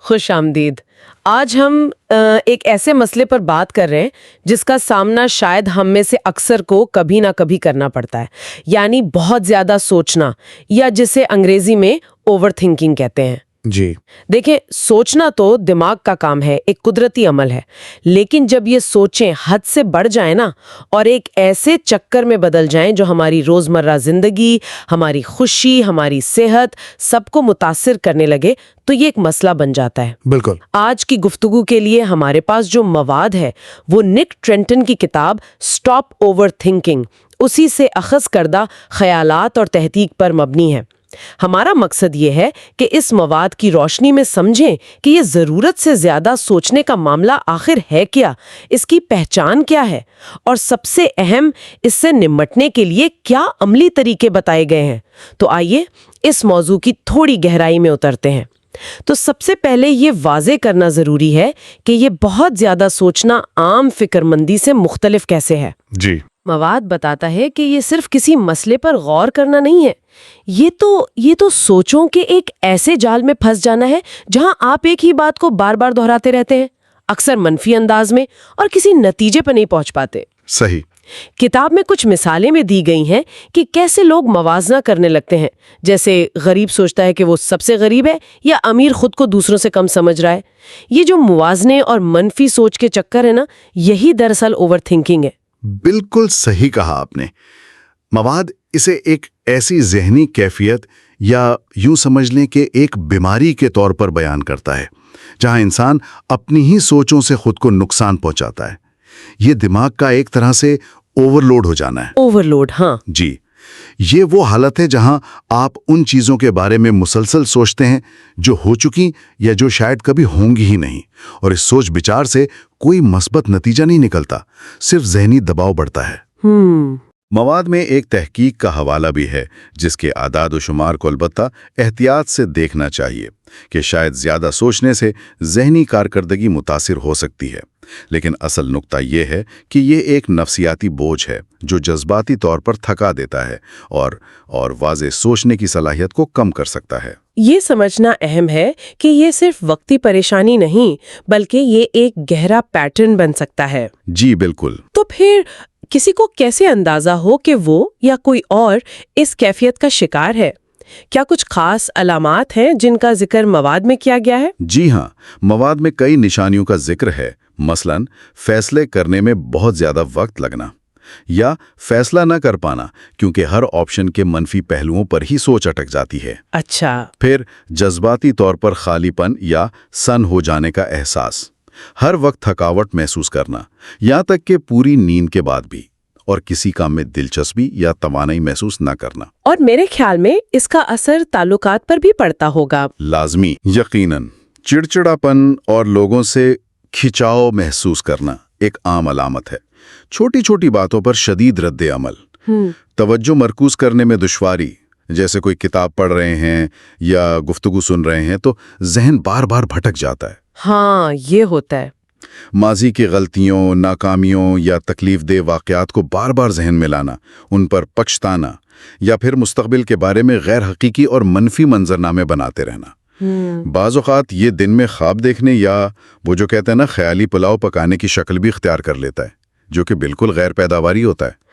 خوش آمدید۔ آج ہم ایک ایسے مسئلے پر بات کر رہے ہیں جس کا سامنا شاید ہم میں سے اکثر کو کبھی نہ کبھی کرنا پڑتا ہے، یعنی بہت زیادہ سوچنا، یا جسے انگریزی میں اوور تھنکنگ کہتے ہیں۔ جی دیکھیں، سوچنا تو دماغ کا کام ہے، ایک قدرتی عمل ہے، لیکن جب یہ سوچیں حد سے بڑھ جائیں نا اور ایک ایسے چکر میں بدل جائیں جو ہماری روزمرہ زندگی، ہماری خوشی، ہماری صحت سب کو متاثر کرنے لگے تو یہ ایک مسئلہ بن جاتا ہے۔ بالکل۔ آج کی گفتگو کے لیے ہمارے پاس جو مواد ہے وہ نک ٹرنٹن کی کتاب اسٹاپ اوور تھنکنگ، اسی سے اخذ کردہ خیالات اور تحقیق پر مبنی ہے۔ ہمارا مقصد یہ ہے کہ اس مواد کی روشنی میں سمجھیں کہ یہ ضرورت سے زیادہ سوچنے کا معاملہ آخر ہے کیا، اس کی پہچان کیا ہے، اور سب سے اہم، اس سے نمٹنے کے لیے کیا عملی طریقے بتائے گئے ہیں۔ تو آئیے اس موضوع کی تھوڑی گہرائی میں اترتے ہیں۔ تو سب سے پہلے یہ واضح کرنا ضروری ہے کہ یہ بہت زیادہ سوچنا عام فکر مندی سے مختلف کیسے ہے۔ جی مواد بتاتا ہے کہ یہ صرف کسی مسئلے پر غور کرنا نہیں ہے، یہ تو سوچوں کے ایک ایسے جال میں پھنس جانا ہے جہاں آپ ایک ہی بات کو بار بار دہراتے رہتے ہیں، اکثر منفی انداز میں، اور کسی نتیجے پر نہیں پہنچ پاتے۔ صحیح۔ کتاب میں کچھ مثالیں بھی دی گئی ہیں کہ کیسے لوگ موازنہ کرنے لگتے ہیں، جیسے غریب سوچتا ہے کہ وہ سب سے غریب ہے، یا امیر خود کو دوسروں سے کم سمجھ رہا ہے۔ یہ جو موازنے اور منفی سوچ کے چکر ہے نا، یہی دراصل اوور تھنکنگ ہے۔ بالکل صحیح کہا آپ نے۔ مواد اسے ایک ایسی ذہنی کیفیت یا یوں سمجھ لیں کہ ایک بیماری کے طور پر بیان کرتا ہے جہاں انسان اپنی ہی سوچوں سے خود کو نقصان پہنچاتا ہے۔ یہ دماغ کا ایک طرح سے اوور لوڈ ہو جانا ہے۔ اوور لوڈ، ہاں جی، یہ وہ حالت ہے جہاں آپ ان چیزوں کے بارے میں مسلسل سوچتے ہیں جو ہو چکی یا جو شاید کبھی ہوں گی ہی نہیں، اور اس سوچ بچار سے کوئی مثبت نتیجہ نہیں نکلتا، صرف ذہنی دباؤ بڑھتا ہے۔ مواد میں ایک تحقیق کا حوالہ بھی ہے جس کے اعداد و شمار کو البتہ احتیاط سے دیکھنا چاہیے کہ شاید زیادہ سوچنے سے ذہنی کارکردگی متاثر ہو سکتی ہے، لیکن اصل نقطہ یہ ہے کہ یہ ایک نفسیاتی بوجھ ہے جو جذباتی طور پر تھکا دیتا ہے اور واضح سوچنے کی صلاحیت کو کم کر سکتا ہے۔ یہ سمجھنا اہم ہے کہ یہ صرف وقتی پریشانی نہیں بلکہ یہ ایک گہرا پیٹرن بن سکتا ہے۔ جی بالکل۔ تو پھر کسی کو کیسے اندازہ ہو کہ وہ یا کوئی اور اس کیفیت کا شکار ہے؟ کیا کچھ خاص علامات ہیں جن کا ذکر مواد میں کیا گیا ہے؟ جی ہاں، مواد میں کئی نشانیوں کا ذکر ہے، مثلا فیصلے کرنے میں بہت زیادہ وقت لگنا یا فیصلہ نہ کر پانا کیونکہ ہر آپشن کے منفی پہلوؤں پر ہی سوچ اٹک جاتی ہے۔ اچھا۔ پھر جذباتی طور پر خالی پن یا سن ہو جانے کا احساس، ہر وقت تھکاوٹ محسوس کرنا، یہاں تک کہ پوری نیند کے بعد بھی، اور کسی کام میں دلچسپی یا توانائی محسوس نہ کرنا۔ اور میرے خیال میں اس کا اثر تعلقات پر بھی پڑتا ہوگا۔ لازمی، یقیناً۔ چڑچڑاپن اور لوگوں سے کھچاؤ محسوس کرنا ایک عام علامت ہے۔ چھوٹی چھوٹی باتوں پر شدید رد عمل، توجہ مرکوز کرنے میں دشواری، جیسے کوئی کتاب پڑھ رہے ہیں یا گفتگو سن رہے ہیں تو ذہن بار بار بھٹک جاتا ہے۔ ہاں، یہ ہوتا ہے۔ ماضی کی غلطیوں، ناکامیوں یا تکلیف دہ واقعات کو بار بار ذہن میں لانا، ان پر پچھتانا، یا پھر مستقبل کے بارے میں غیر حقیقی اور منفی منظرنامے بناتے رہنا۔ بعض اوقات یہ دن میں خواب دیکھنے یا وہ جو کہتے ہیں نا خیالی پلاؤ پکانے کی شکل بھی اختیار کر لیتا ہے، جو کہ بالکل غیر پیداواری ہوتا ہے۔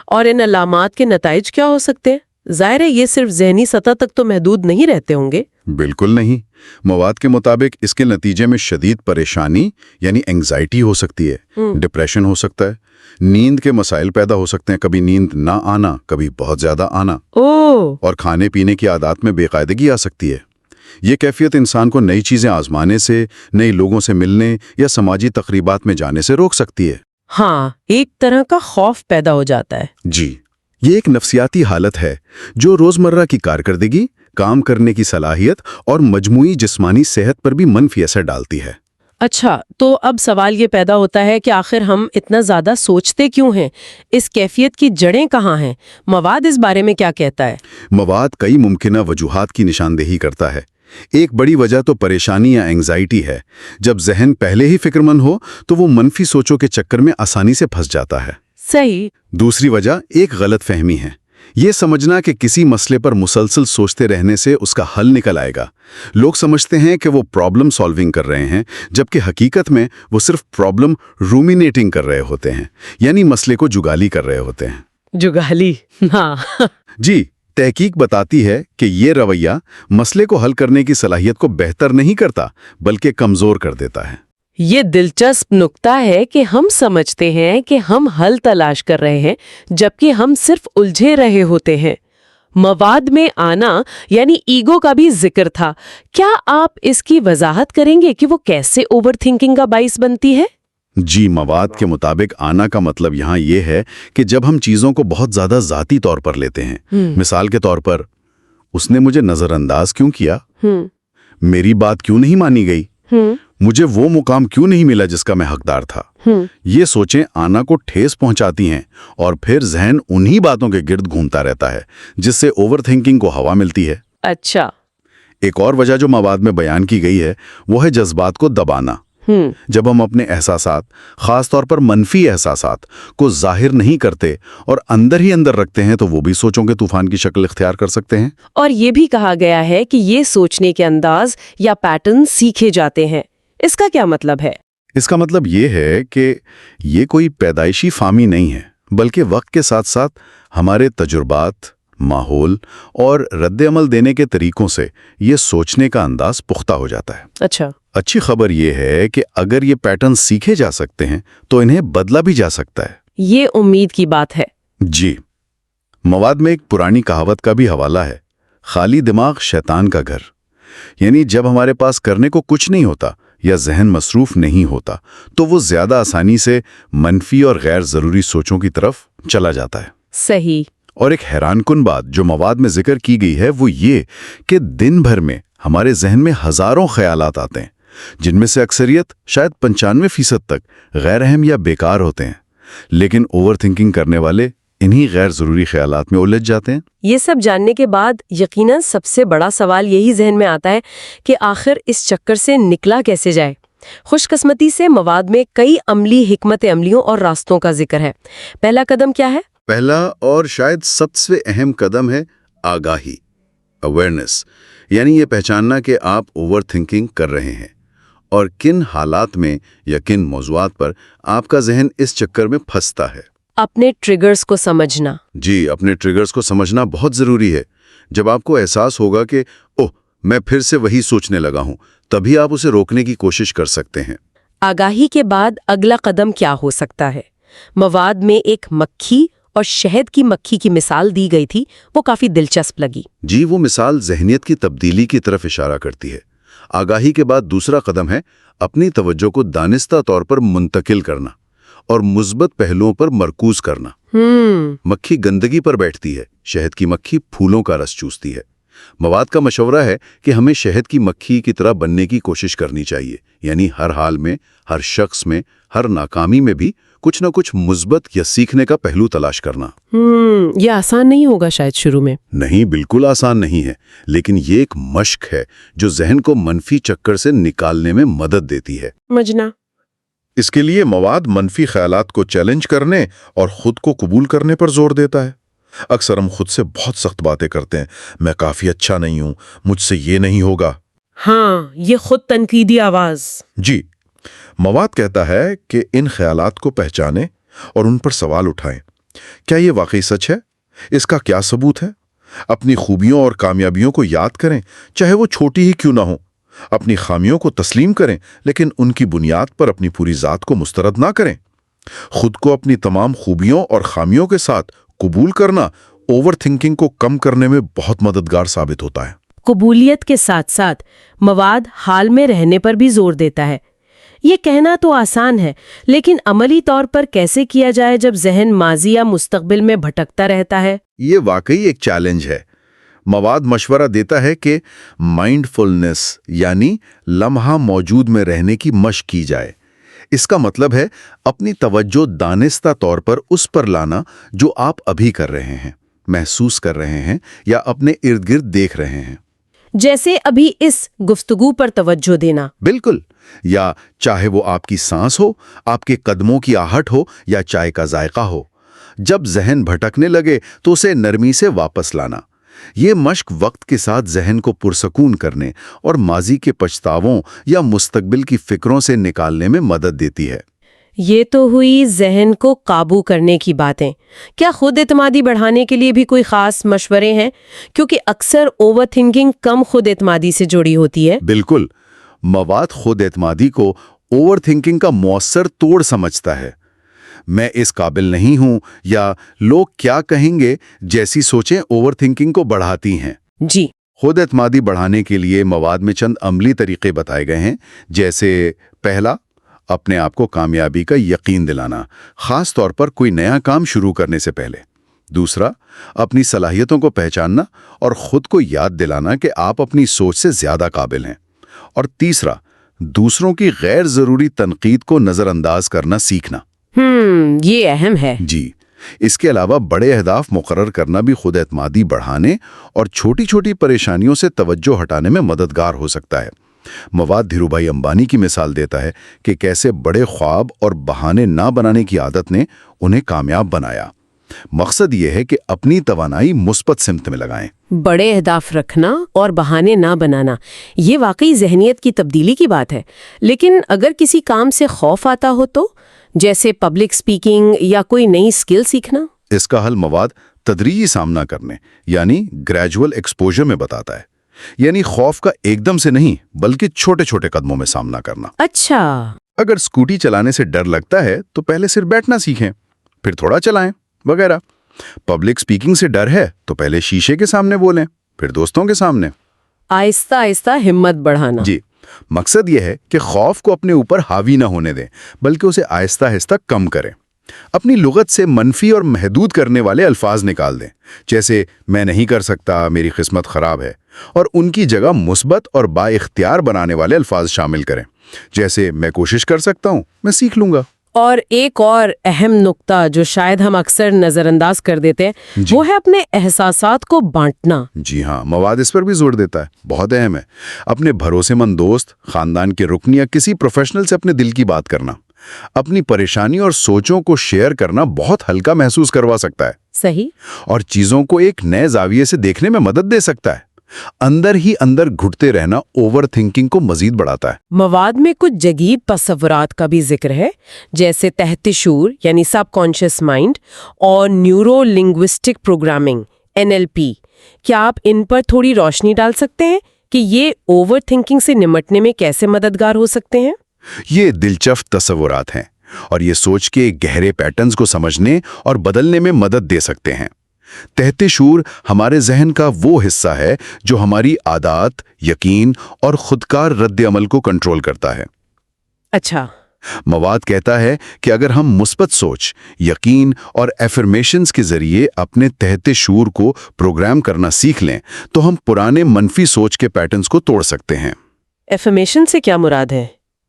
اور ان علامات کے نتائج کیا ہو سکتے ہیں؟ ظاہر ہے یہ صرف ذہنی سطح تک تو محدود نہیں رہتے ہوں گے۔ بالکل نہیں۔ مواد کے مطابق اس کے نتیجے میں شدید پریشانی یعنی انگزائٹی ہو سکتی ہے، ڈپریشن ہو سکتا ہے، نیند کے مسائل پیدا ہو سکتے ہیں، کبھی نیند نہ آنا، کبھی بہت زیادہ آنا، اور کھانے پینے کی عادات میں بے قاعدگی آ سکتی ہے۔ یہ کیفیت انسان کو نئی چیزیں آزمانے سے، نئے لوگوں سے ملنے یا سماجی تقریبات میں جانے سے روک سکتی ہے۔ ہاں، ایک طرح کا خوف پیدا ہو جاتا ہے۔ جی، یہ ایک نفسیاتی حالت ہے جو روزمرہ کی کارکردگی، کام کرنے کی صلاحیت اور مجموعی جسمانی صحت پر بھی منفی اثر ڈالتی ہے۔ اچھا، تو اب سوال یہ پیدا ہوتا ہے کہ آخر ہم اتنا زیادہ سوچتے کیوں ہیں؟ اس کیفیت کی جڑیں کہاں ہیں؟ مواد اس بارے میں کیا کہتا ہے؟ مواد کئی ممکنہ وجوہات کی نشاندہی کرتا ہے۔ ایک بڑی وجہ تو پریشانی یا انگزائٹی ہے۔ جب ذہن پہلے ہی فکر مند ہو تو وہ منفی سوچوں کے چکر میں آسانی سے پھنس جاتا ہے۔ صحیح۔ دوسری وجہ ایک غلط فہمی ہے، یہ سمجھنا کہ کسی مسئلے پر مسلسل سوچتے رہنے سے اس کا حل نکل آئے گا۔ لوگ سمجھتے ہیں کہ وہ پرابلم سالونگ کر رہے ہیں، جبکہ حقیقت میں وہ صرف پرابلم رومینیٹنگ کر رہے ہوتے ہیں، یعنی مسئلے کو جگالی کر رہے ہوتے ہیں۔ جگالی، ہاں۔ جی، تحقیق بتاتی ہے کہ یہ رویہ مسئلے کو حل کرنے کی صلاحیت کو بہتر نہیں کرتا بلکہ کمزور کر دیتا ہے۔ یہ دلچسپ نکتہ ہے کہ ہم سمجھتے ہیں کہ ہم حل تلاش کر رہے ہیں جبکہ ہم صرف الجھے رہے ہوتے ہیں۔ مواد میں آنا یعنی ایگو کا بھی ذکر تھا۔ کیا آپ اس کی وضاحت کریں گے کہ وہ کیسے اوور تھنکنگ کا باعث بنتی ہے؟ جی، مواد کے مطابق آنا کا مطلب یہاں یہ ہے کہ جب ہم چیزوں کو بہت زیادہ ذاتی طور پر لیتے ہیں، مثال کے طور پر اس نے مجھے نظر انداز کیوں کیا، میری بات کیوں نہیں مانی گئی، مجھے وہ مقام کیوں نہیں ملا جس کا میں حقدار تھا، یہ سوچیں آنا کو ٹھیس پہنچاتی ہیں اور پھر ذہن انہی باتوں کے گرد گھومتا رہتا ہے جس سے اوور تھنکنگ کو ہوا ملتی ہے۔ اچھا۔ ایک اور وجہ جو مواد میں بیان کی گئی ہے وہ ہے جذبات کو دبانا۔ جب ہم اپنے احساسات، خاص طور پر منفی احساسات کو ظاہر نہیں کرتے اور اندر ہی اندر رکھتے ہیں تو وہ بھی سوچوں کے طوفان کی شکل اختیار کر سکتے ہیں۔ اور یہ بھی کہا گیا ہے کہ یہ سوچنے کے انداز یا پیٹرن سیکھے جاتے ہیں۔ اس کا کیا مطلب ہے؟ اس کا مطلب یہ ہے کہ یہ کوئی پیدائشی فامی نہیں ہے، بلکہ وقت کے ساتھ ساتھ ہمارے تجربات، ماحول اور رد عمل دینے کے طریقوں سے یہ سوچنے کا انداز پختہ ہو جاتا ہے۔ اچھا۔ اچھی خبر یہ ہے کہ اگر یہ پیٹرن سیکھے جا سکتے ہیں تو انہیں بدلا بھی جا سکتا ہے۔ یہ امید کی بات ہے۔ جی، مواد میں ایک پرانی کہاوت کا بھی حوالہ ہے، خالی دماغ شیطان کا گھر۔ یعنی جب ہمارے پاس کرنے کو کچھ نہیں ہوتا یا ذہن مصروف نہیں ہوتا تو وہ زیادہ آسانی سے منفی اور غیر ضروری سوچوں کی طرف چلا جاتا ہے۔ صحیح۔ اور ایک حیران کن بات جو مواد میں ذکر کی گئی ہے وہ یہ کہ دن بھر میں ہمارے ذہن میں ہزاروں خیالات آتے ہیں، جن میں سے اکثریت شاید 95% تک غیر اہم یا بیکار ہوتے ہیں، لیکن اوور تھنکنگ کرنے والے انہی غیر ضروری خیالات میں الجھ جاتے ہیں۔ یہ سب جاننے کے بعد یقیناً سب سے بڑا سوال یہی ذہن میں آتا ہے کہ آخر اس چکر سے نکلا کیسے جائے۔ خوش قسمتی سے مواد میں کئی عملی حکمت عملیوں اور راستوں کا ذکر ہے۔ پہلا قدم کیا ہے؟ پہلا اور شاید سب سے اہم قدم ہے آگاہی، اویئرنیس، یعنی یہ پہچاننا کہ آپ اوور تھنکنگ کر رہے ہیں اور کن حالات میں یا کن موضوعات پر آپ کا ذہن اس چکر میں پھنستا ہے۔ اپنے ٹریگرز کو سمجھنا۔ جی، اپنے ٹریگرز کو سمجھنا بہت ضروری ہے۔ جب آپ کو احساس ہوگا کہ اوہ میں پھر سے وہی سوچنے لگا ہوں، تبھی آپ اسے روکنے کی کوشش کر سکتے ہیں۔ آگاہی کے بعد اگلا قدم کیا ہو سکتا ہے؟ مواد میں ایک مکھی اور شہد کی مکھی کی مثال دی گئی تھی، وہ کافی دلچسپ لگی۔ جی، وہ مثال ذہنیت کی تبدیلی کی طرف اشارہ کرتی ہے۔ آگاہی کے بعد دوسرا قدم ہے اپنی توجہ کو دانستہ طور پر منتقل کرنا اور مثبت پہلوؤں پر مرکوز کرنا۔ مکھی گندگی پر بیٹھتی ہے، شہد کی مکھی پھولوں کا رس چوستی ہے۔ مواد کا مشورہ ہے کہ ہمیں شہد کی مکھی کی طرح بننے کی کوشش کرنی چاہیے، یعنی ہر حال میں، ہر شخص میں، ہر ناکامی میں بھی کچھ نہ کچھ مثبت یا سیکھنے کا پہلو تلاش کرنا۔ یہ آسان نہیں ہوگا شاید شروع میں۔ نہیں، بالکل آسان نہیں ہے، لیکن یہ ایک مشق ہے جو ذہن کو منفی چکر سے نکالنے میں مدد دیتی ہے۔ سمجھنا۔ اس کے لیے مواد منفی خیالات کو چیلنج کرنے اور خود کو قبول کرنے پر زور دیتا ہے۔ اکثر ہم خود سے بہت سخت باتیں کرتے ہیں، میں کافی اچھا نہیں ہوں، مجھ سے یہ نہیں ہوگا۔ ہاں، یہ خود تنقیدی آواز۔ جی، مواد کہتا ہے کہ ان خیالات کو پہچانیں اور ان پر سوال اٹھائیں۔ کیا یہ واقعی سچ ہے؟ اس کا کیا ثبوت ہے؟ اپنی خوبیوں اور کامیابیوں کو یاد کریں، چاہے وہ چھوٹی ہی کیوں نہ ہوں۔ اپنی خامیوں کو تسلیم کریں، لیکن ان کی بنیاد پر اپنی پوری ذات کو مسترد نہ کریں۔ خود کو اپنی تمام خوبیوں اور خامیوں کے ساتھ قبول کرنا اوور تھنکنگ کو کم کرنے میں بہت مددگار ثابت ہوتا ہے۔ قبولیت کے ساتھ ساتھ مواد حال میں رہنے پر بھی زور دیتا ہے۔ یہ کہنا تو آسان ہے، لیکن عملی طور پر کیسے کیا جائے جب ذہن ماضی یا مستقبل میں بھٹکتا رہتا ہے؟ یہ واقعی ایک چیلنج ہے۔ مواد مشورہ دیتا ہے کہ مائنڈ فلنس یعنی لمحہ موجود میں رہنے کی مشق کی جائے۔ اس کا مطلب ہے اپنی توجہ دانستہ طور پر اس پر لانا جو آپ ابھی کر رہے ہیں، محسوس کر رہے ہیں یا اپنے ارد گرد دیکھ رہے ہیں۔ جیسے ابھی اس گفتگو پر توجہ دینا۔ بالکل، یا چاہے وہ آپ کی سانس ہو، آپ کے قدموں کی آہٹ ہو یا چائے کا ذائقہ ہو، جب ذہن بھٹکنے لگے تو اسے نرمی سے واپس لانا۔ یہ مشق وقت کے ساتھ ذہن کو پرسکون کرنے اور ماضی کے پچھتاووں یا مستقبل کی فکروں سے نکالنے میں مدد دیتی ہے۔ یہ تو ہوئی ذہن کو قابو کرنے کی باتیں۔ کیا خود اعتمادی بڑھانے کے لیے بھی کوئی خاص مشورے ہیں؟ کیونکہ اکثر اوور تھنکنگ کم خود اعتمادی سے جڑی ہوتی ہے۔ بالکل، مواد خود اعتمادی کو اوور تھنکنگ کا مؤثر توڑ سمجھتا ہے۔ میں اس قابل نہیں ہوں یا لوگ کیا کہیں گے جیسی سوچیں اوور تھنکنگ کو بڑھاتی ہیں۔ جی، خود اعتمادی بڑھانے کے لیے مواد میں چند عملی طریقے بتائے گئے ہیں، جیسے پہلا، اپنے آپ کو کامیابی کا یقین دلانا، خاص طور پر کوئی نیا کام شروع کرنے سے پہلے۔ دوسرا، اپنی صلاحیتوں کو پہچاننا اور خود کو یاد دلانا کہ آپ اپنی سوچ سے زیادہ قابل ہیں۔ اور تیسرا، دوسروں کی غیر ضروری تنقید کو نظر انداز کرنا سیکھنا۔ یہ اہم ہے۔ جی، اس کے علاوہ بڑے اہداف مقرر کرنا بھی خود اعتمادی بڑھانے اور چھوٹی چھوٹی پریشانیوں سے توجہ ہٹانے میں مددگار ہو سکتا ہے۔ مواد دھیرو بھائی امبانی کی مثال دیتا ہے کہ کیسے بڑے خواب اور بہانے نہ بنانے کی عادت نے انہیں کامیاب بنایا۔ مقصد یہ ہے کہ اپنی توانائی مثبت سمت میں لگائیں۔ بڑے اہداف رکھنا اور بہانے نہ بنانا، یہ واقعی ذہنیت کی تبدیلی کی بات ہے۔ لیکن اگر کسی کام سے خوف آتا ہو تو، جیسے پبلک سپیکنگ یا کوئی نئی سکل سیکھنا؟ اس کا حل مواد تدریجی سامنا کرنے یعنی گریجول ایکسپوجر میں بتاتا ہے۔ یعنی خوف کا ایک دم سے نہیں بلکہ چھوٹے چھوٹے قدموں میں سامنا کرنا۔ اچھا، اگر اسکوٹی چلانے سے ڈر لگتا ہے تو پہلے صرف بیٹھنا سیکھیں، پھر تھوڑا چلائیں وغیرہ۔ پبلک سپیکنگ سے ڈر ہے تو پہلے شیشے کے سامنے بولیں، پھر دوستوں کے سامنے۔ آہستہ آہستہ ہمت بڑھانا۔ جی، مقصد یہ ہے کہ خوف کو اپنے اوپر حاوی نہ ہونے دیں بلکہ اسے آہستہ آہستہ کم کریں۔ اپنی لغت سے منفی اور محدود کرنے والے الفاظ نکال دیں، جیسے میں نہیں کر سکتا، میری قسمت خراب ہے، اور ان کی جگہ مثبت اور با اختیار بنانے والے الفاظ شامل کریں، جیسے میں کوشش کر سکتا ہوں، میں سیکھ لوں گا۔ اور ایک اور اہم نقطہ جو شاید ہم اکثر نظر انداز کر دیتے ہیں، وہ ہے اپنے احساسات کو بانٹنا۔ جی ہاں، مواد اس پر بھی زور دیتا ہے، بہت اہم ہے۔ اپنے بھروسے مند دوست، خاندان کے رکن یا کسی پروفیشنل سے اپنے دل کی بات کرنا، اپنی پریشانی اور سوچوں کو شیئر کرنا بہت ہلکا محسوس کروا سکتا ہے۔ صحیح۔ اور چیزوں کو ایک نئے زاویے سے دیکھنے میں مدد دے سکتا ہے۔ اندر ہی اندر گھٹتے رہنا اوور تھنکنگ کو مزید بڑھاتا ہے۔ مواد میں کچھ جدید تصورات کا بھی ذکر ہے، جیسے تحت شعور یعنی سب کانشیس مائنڈ اور نیورو لنگوسٹک پروگرامنگ NLP۔ کیا آپ ان پر تھوڑی روشنی ڈال سکتے ہیں کہ یہ اوور تھنکنگ سے نمٹنے میں کیسے مددگار ہو سکتے ہیں؟ یہ دلچسپ تصورات ہیں اور یہ سوچ کے گہرے پیٹرنز کو سمجھنے اور بدلنے میں مدد دے سکتے ہیں۔ تحت شعور ہمارے ذہن کا وہ حصہ ہے جو ہماری عادات، یقین اور خودکار رد عمل کو کنٹرول کرتا ہے۔ اچھا۔ مواد کہتا ہے کہ اگر ہم مثبت سوچ، یقین اور ایفرمیشنز کے ذریعے اپنے تحت شعور کو پروگرام کرنا سیکھ لیں تو ہم پرانے منفی سوچ کے پیٹرنز کو توڑ سکتے ہیں۔ ایفرمیشن سے کیا مراد ہے؟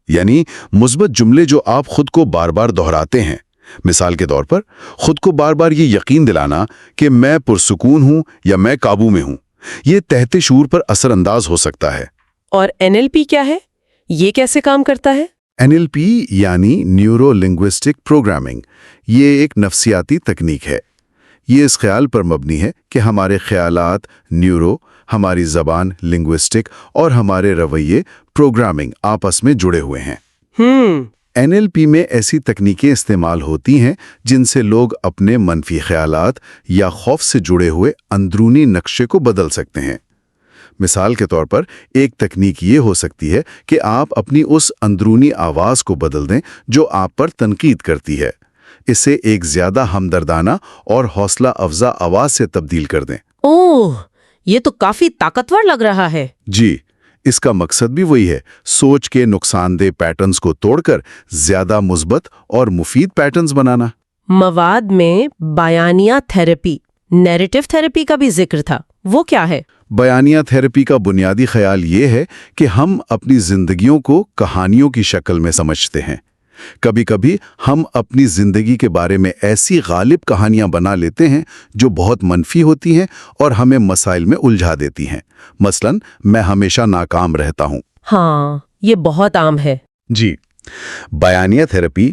یعنی مثبت جملے جو آپ خود کو بار بار دہراتے ہیں۔ مثال کے طور پر خود کو بار بار یہ یقین دلانا کہ میں پرسکون ہوں یا میں قابو میں ہوں، یہ تحت شعور پر اثر انداز ہو سکتا ہے۔ اور NLP کیا ہے؟ یہ کیسے کام کرتا ہے؟ NLP یعنی نیورو لنگوسٹک پروگرامنگ، یہ ایک نفسیاتی تکنیک ہے۔ یہ اس خیال پر مبنی ہے کہ ہمارے خیالات نیورو، ہماری زبان لنگوسٹک اور ہمارے رویے پروگرامنگ آپس میں جڑے ہوئے ہیں۔ NLP میں ایسی تکنیکیں استعمال ہوتی ہیں جن سے لوگ اپنے منفی خیالات یا خوف سے جڑے ہوئے اندرونی نقشے کو بدل سکتے ہیں۔ مثال کے طور پر ایک تکنیک یہ ہو سکتی ہے کہ آپ اپنی اس اندرونی آواز کو بدل دیں جو آپ پر تنقید کرتی ہے، اسے ایک زیادہ ہمدردانہ اور حوصلہ افزا آواز سے تبدیل کر دیں۔ اوہ، یہ تو کافی طاقتور لگ رہا ہے۔ جی، اس کا مقصد بھی وہی ہے، سوچ کے نقصان دہ پیٹرنز کو توڑ کر زیادہ مثبت اور مفید پیٹرنز بنانا۔ مواد میں بیانیہ تھراپی، نیریٹو تھراپی کا بھی ذکر تھا، وہ کیا ہے؟ بیانیہ تھراپی کا بنیادی خیال یہ ہے کہ ہم اپنی زندگیوں کو کہانیوں کی شکل میں سمجھتے ہیں۔ کبھی کبھی ہم اپنی زندگی کے بارے میں ایسی غالب کہانیاں بنا لیتے ہیں جو بہت منفی ہوتی ہیں اور ہمیں مسائل میں الجھا دیتی ہیں۔ مثلا میں ہمیشہ ناکام رہتا ہوں۔ ہاں، یہ بہت عام ہے۔ جی، بیانیہ تھراپی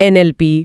NLP,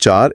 4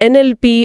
NLP